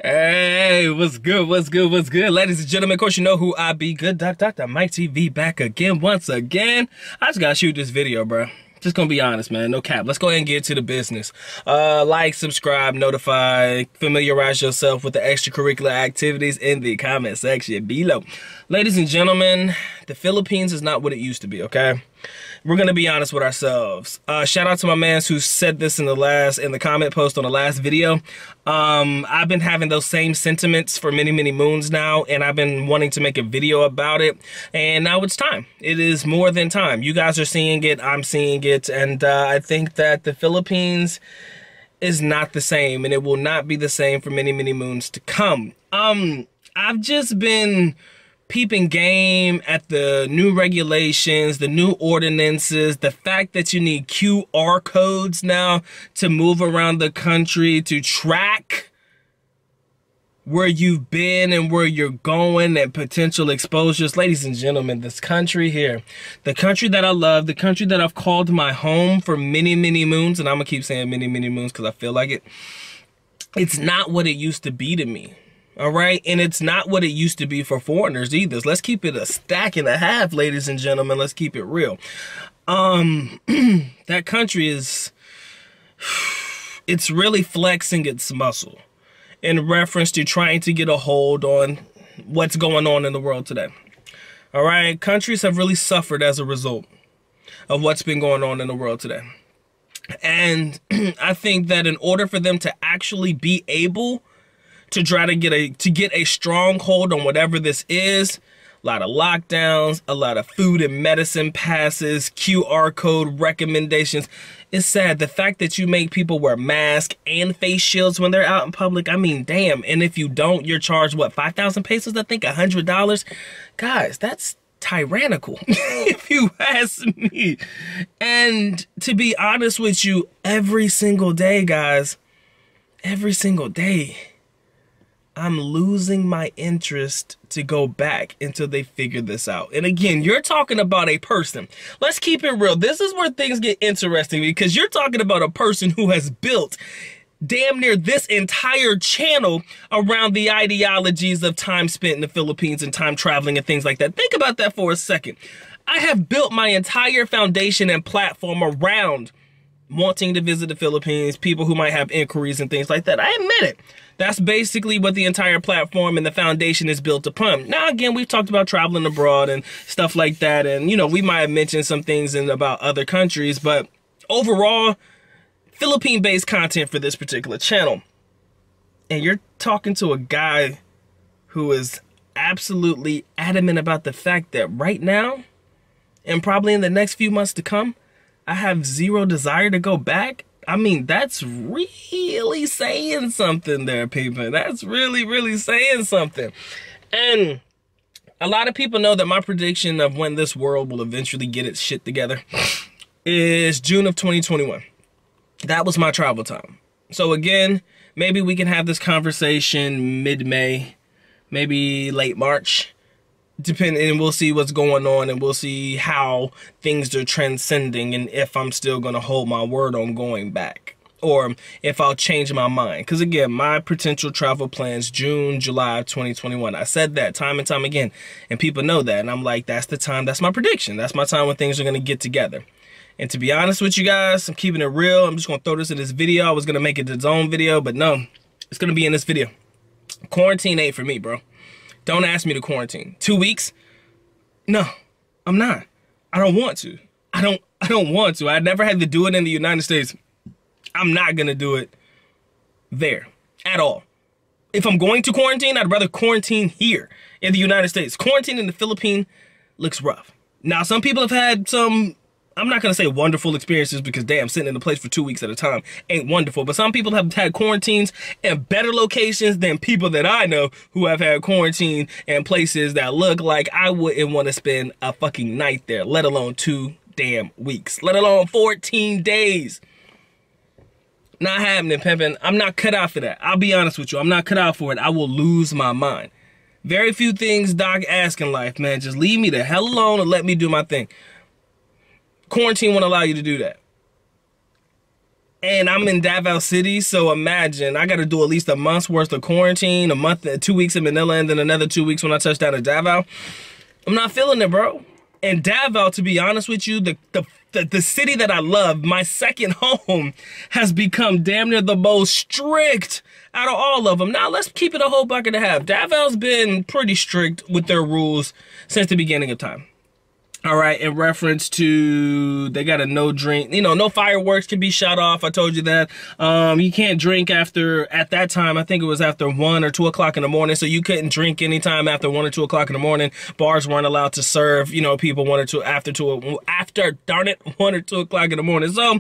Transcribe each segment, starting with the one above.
Hey, what's good? What's good? What's good? Ladies and gentlemen, of course you know who I be. Good Dr. Mike TV back again, once again. I just gotta shoot this video, bro. Just gonna be honest, man. No cap. Let's go ahead and get to the business. Like, subscribe, notify, familiarize yourself with the extracurricular activities in the comment section below. Ladies and gentlemen, the Philippines is not what it used to be, okay? We're gonna be honest with ourselves. Shout out to my man who said this in the comment post on the last video. I've been having those same sentiments for many moons now, and I've been wanting to make a video about it, and now it's time. It is more than time. You guys are seeing it, I'm seeing it, and I think that the Philippines is not the same, and it will not be the same for many moons to come. I've just been peeping game at the new regulations, the new ordinances, the fact that you need QR codes now to move around the country to track where you've been and where you're going and potential exposures. Ladies and gentlemen, this country here, the country that I love, the country that I've called my home for many moons, and I'm gonna keep saying many moons because I feel like it, it's not what it used to be to me. All right, and it's not what it used to be for foreigners either. Let's keep it a stack and a half, ladies and gentlemen. Let's keep it real. That country is, it's really flexing its muscle in reference to trying to get a hold on what's going on in the world today. All right, countries have really suffered as a result of what's been going on in the world today. And I think that in order for them to actually be able to try to get a strong hold on whatever this is, a lot of lockdowns, a lot of food and medicine passes, QR code recommendations. It's sad. The fact that you make people wear masks and face shields when they're out in public, I mean, damn. And if you don't, you're charged, what, 5,000 pesos? I think $100. Guys, that's tyrannical, if you ask me. And to be honest with you, every single day, guys, every single day, I'm losing my interest to go back until they figure this out. And again, you're talking about a person. Let's keep it real. This is where things get interesting, because you're talking about a person who has built damn near this entire channel around the ideologies of time spent in the Philippines and time traveling and things like that. Think about that for a second. I have built my entire foundation and platform around wanting to visit the Philippines, people who might have inquiries and things like that. I admit it. That's basically what the entire platform and the foundation is built upon. Now, again, we've talked about traveling abroad and stuff like that. And, you know, we might have mentioned some things about other countries, but overall, Philippine-based content for this particular channel. And you're talking to a guy who is absolutely adamant about the fact that right now, and probably in the next few months to come, I have zero desire to go back. I mean, that's really saying something there, people. That's really saying something. And a lot of people know that my prediction of when this world will eventually get its shit together is June of 2021. That was my travel time. So again, maybe we can have this conversation mid-May, maybe late March. And we'll see what's going on, and we'll see how things are transcending, and if I'm still going to hold my word on going back, or if I'll change my mind. Because again, my potential travel plans, June, July of 2021. I said that time and time again, and people know that, and I'm like, that's the time, that's my prediction. That's my time when things are going to get together. And to be honest with you guys, I'm keeping it real. I'm just going to throw this in this video. I was going to make it its own video, but no, it's going to be in this video. Quarantine ain't for me, bro. Don't ask me to quarantine. 2 weeks? No, I'm not. I don't want to. I don't want to. I never had to do it in the United States. I'm not gonna do it there at all. If I'm going to quarantine, I'd rather quarantine here in the United States. Quarantine in the Philippines looks rough. Now, some people have had some, I'm not gonna say wonderful experiences, because damn, sitting in a place for 2 weeks at a time ain't wonderful. But some people have had quarantines in better locations than people that I know who have had quarantine in places that look like I wouldn't want to spend a fucking night there, let alone 2 damn weeks, let alone 14 days. Not happening, pimpin'. I'm not cut out for that. I'll be honest with you. I'm not cut out for it. I will lose my mind. Very few things Doc asks in life, man. Just leave me the hell alone and let me do my thing. Quarantine won't allow you to do that. And I'm in Davao City, so imagine I got to do at least a month's worth of quarantine, a month, 2 weeks in Manila, and then another 2 weeks when I touch down at Davao. I'm not feeling it, bro. And Davao, to be honest with you, the city that I love, my second home, has become damn near the most strict out of all of them. Now, let's keep it a whole bucket and a half. Davao's been pretty strict with their rules since the beginning of time. All right, in reference to, they got a no drink, you know, no fireworks can be shot off. I told you that. You can't drink after, at that time, I think it was after 1 or 2 o'clock in the morning. So you couldn't drink anytime after 1 or 2 o'clock in the morning. Bars weren't allowed to serve, you know, people wanted to after, darn it, 1 or 2 o'clock in the morning. So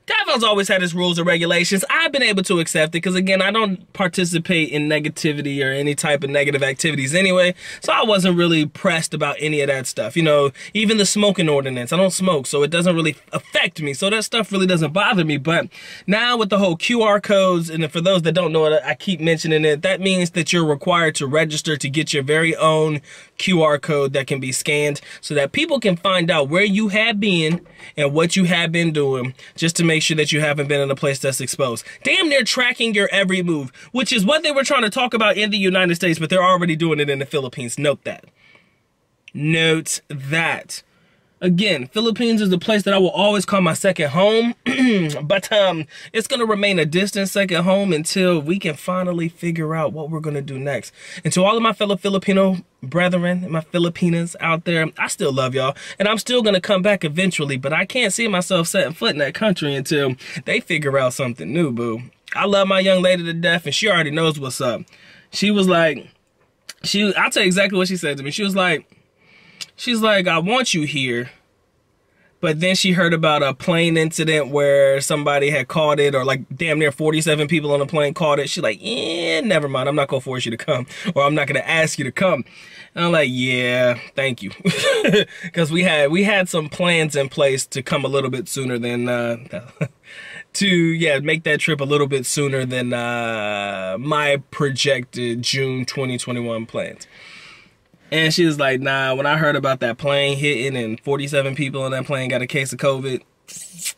Davao's always had its rules and regulations. I've been able to accept it because, again, I don't participate in negativity or any type of negative activities anyway, so I wasn't really pressed about any of that stuff. You know, even the smoking ordinance, I don't smoke, so it doesn't really affect me, so that stuff really doesn't bother me. But now with the whole QR codes, and for those that don't know it, I keep mentioning it, that means that you're required to register to get your very own QR code that can be scanned so that people can find out where you have been and what you have been doing, just to make sure that you haven't been in a place that's exposed. Damn near tracking your every move, which is what they were trying to talk about in the United States, but they're already doing it in the Philippines. Note that. Note that. Again, Philippines is the place that I will always call my second home, but it's going to remain a distant second home until we can finally figure out what we're going to do next. And to all of my fellow Filipino brethren and my Filipinas out there, I still love y'all, and I'm still going to come back eventually, but I can't see myself setting foot in that country until they figure out something new, boo. I love my young lady to death, and she already knows what's up. She was like, I'll tell you exactly what she said to me. She's like, I want you here. But then she heard about a plane incident where somebody had caught it, or like damn near 47 people on the plane caught it. She's like, yeah, never mind. I'm not going to force you to come, or I'm not going to ask you to come. And I'm like, yeah, thank you. Because we had some plans in place to come a little bit sooner than, make that trip a little bit sooner than my projected June 2021 plans. And she was like, nah, when I heard about that plane hitting and 47 people on that plane got a case of COVID,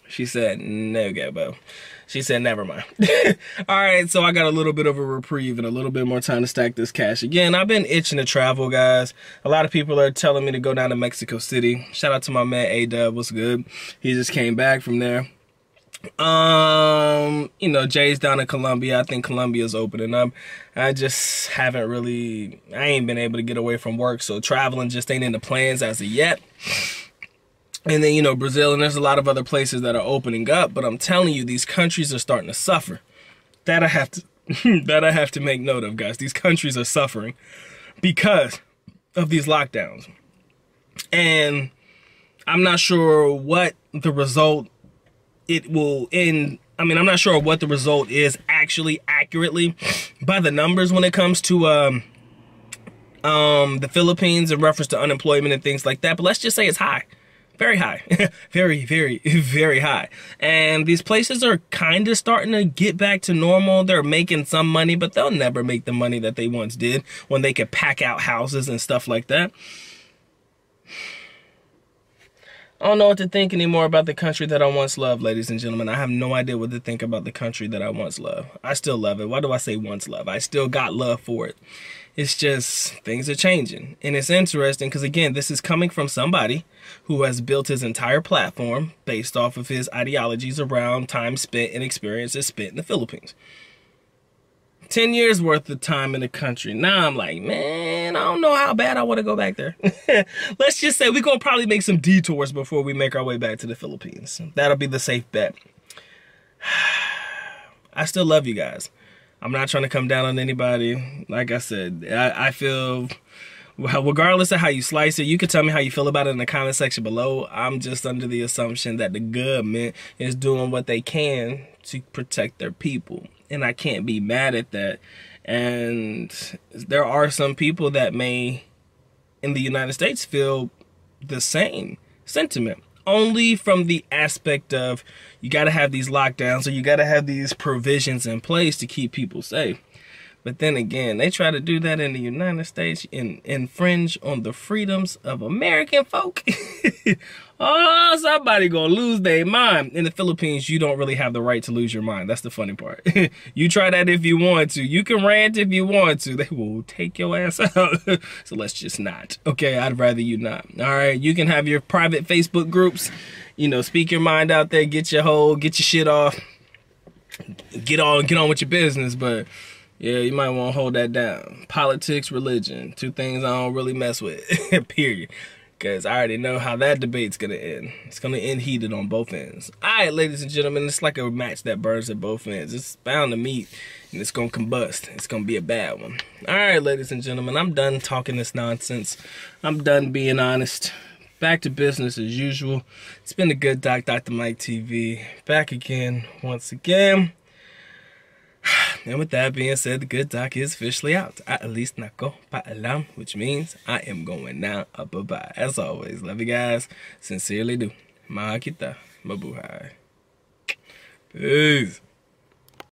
she said, no, Gabo. She said, never mind. All right, so I got a little bit of a reprieve and a little bit more time to stack this cash. Again, I've been itching to travel, guys. A lot of people are telling me to go down to Mexico City. Shout out to my man, A-Dub. What's good? He just came back from there. You know, Jay's down in Colombia. I think Colombia's opening up. I just haven't really, I ain't been able to get away from work, so traveling just ain't in the plans as of yet. And then, you know, Brazil, and there's a lot of other places that are opening up, but I'm telling you, these countries are starting to suffer. That I have to make note of, guys. These countries are suffering because of these lockdowns. And I'm not sure what the result it will end. I mean, I'm not sure what the result is actually accurately by the numbers when it comes to the Philippines in reference to unemployment and things like that. But let's just say it's high. Very high. Very, very, very high. And these places are kind of starting to get back to normal. They're making some money, but they'll never make the money that they once did when they could pack out houses and stuff like that. I don't know what to think anymore about the country that I once loved, ladies and gentlemen. I have no idea what to think about the country that I once loved. I still love it. Why do I say once love? I still got love for it. It's just things are changing. And it's interesting because, again, this is coming from somebody who has built his entire platform based off of his ideologies around time spent and experiences spent in the Philippines. 10 years worth of time in the country. Now I'm like, man, I don't know how bad I want to go back there. Let's just say we're going to probably make some detours before we make our way back to the Philippines. That'll be the safe bet. I still love you guys. I'm not trying to come down on anybody. Like I said, I feel, regardless of how you slice it, you can tell me how you feel about it in the comment section below. I'm just under the assumption that the government is doing what they can to protect their people. And I can't be mad at that. And there are some people that may, in the United States, feel the same sentiment. Only from the aspect of you got to have these lockdowns or you got to have these provisions in place to keep people safe. But then again, they try to do that in the United States and infringe on the freedoms of American folk. Oh, somebody gonna lose their mind. In the Philippines, you don't really have the right to lose your mind. That's the funny part. You try that if you want to. You can rant if you want to. They will take your ass out. So let's just not. Okay, I'd rather you not. All right, you can have your private Facebook groups. You know, speak your mind out there. Get your shit off. Get on with your business. But yeah, you might want to hold that down. Politics, religion, 2 things I don't really mess with. Period. Because I already know how that debate's going to end. It's going to end heated on both ends. Alright, ladies and gentlemen, it's like a match that burns at both ends. It's bound to meet, and it's going to combust. It's going to be a bad one. Alright, ladies and gentlemen, I'm done talking this nonsense. I'm done being honest. Back to business as usual. It's been the Good Doc, Dr. Mike TV. Back again, once again. And with that being said, the Good Doc is officially out. At least nako paalam, which means I am going now. Bye-bye. As always, love you guys. Sincerely do. Mahal kita. Mabuhay. Peace.